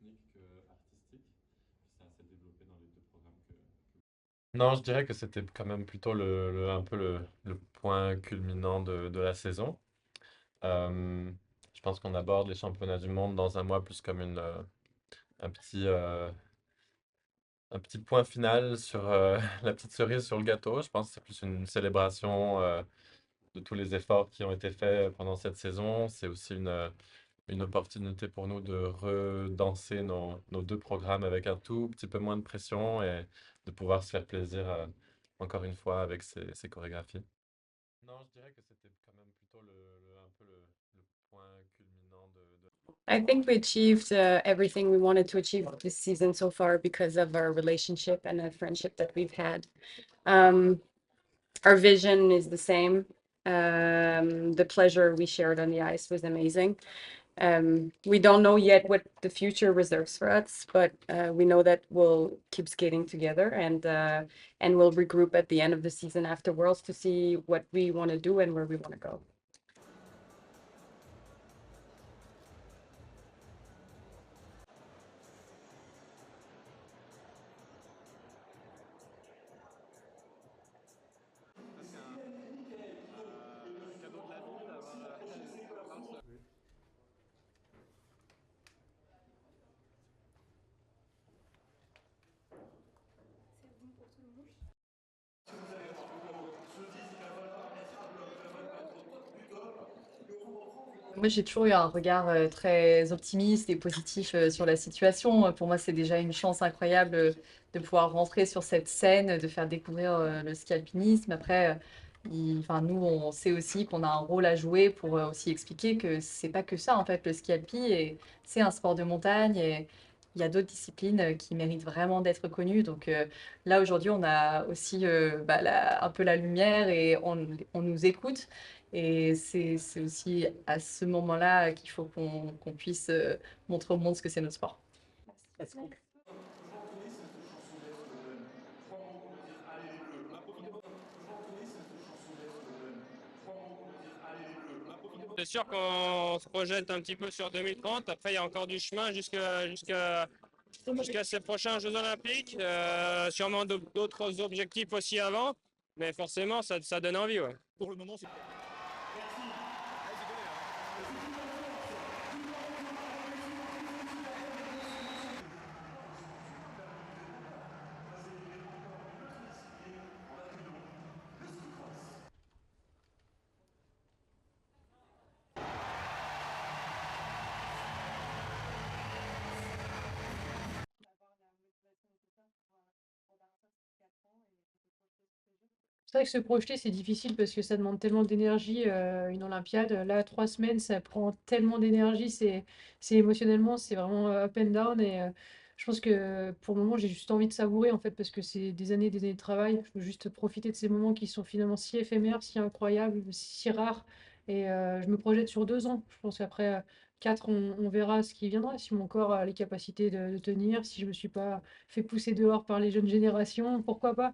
technique qu'artistique. C'est assez développé dans les deux programmes que... Non, je dirais que c'était quand même plutôt un peu le point culminant de la saison. Euh, je pense qu'on aborde les championnats du monde dans un mois plus comme un un petit point final sur la petite cerise sur le gâteau. Je pense que c'est plus une célébration de tous les efforts qui ont été faits pendant cette saison. C'est aussi une opportunité pour nous de redanser nos deux programmes avec un tout petit peu moins de pression et de pouvoir se faire plaisir encore une fois avec ces chorégraphies. Non, je dirais que c'était quand même plutôt un peu le point culminant I think we achieved everything we wanted to achieve this season so far because of our relationship and the friendship that we've had. Um, our vision is the same. The pleasure we shared on the ice was amazing. We don't know yet what the future reserves for us, but we know that we'll keep skating together and we'll regroup at the end of the season after Worlds to see what we want to do and where we want to go. Moi, j'ai toujours eu un regard très optimiste et positif sur la situation. Pour moi, c'est déjà une chance incroyable de pouvoir rentrer sur cette scène, de faire découvrir le ski alpinisme. Après, enfin, nous, on sait aussi qu'on a un rôle à jouer pour aussi expliquer que c'est pas que ça, en fait, le ski alpi, et c'est un sport de montagne et il y a d'autres disciplines qui méritent vraiment d'être connues. Donc là, aujourd'hui, on a aussi bah, un peu la lumière et on nous écoute. Et c'est aussi à ce moment-là qu'il faut qu'on puisse montrer au monde ce que c'est notre sport. C'est sûr qu'on se projette un petit peu sur 2030. Après, il y a encore du chemin jusqu'à ces prochains Jeux Olympiques. Sûrement d'autres objectifs aussi avant. Mais forcément, ça donne envie. Ouais. Pour le moment, c'est... C'est vrai que se projeter, c'est difficile parce que ça demande tellement d'énergie, une olympiade. Là, 3 semaines, ça prend tellement d'énergie, c'est émotionnellement, c'est vraiment, up and down et je pense que pour le moment, j'ai juste envie de savourer, en fait, parce que c'est des années de travail. Je veux juste profiter de ces moments qui sont finalement si éphémères, si incroyables, si rares et je me projette sur 2 ans. Je pense qu'après, 4, on verra ce qui viendra, si mon corps a les capacités de tenir, si je me suis pas fait pousser dehors par les jeunes générations, pourquoi pas?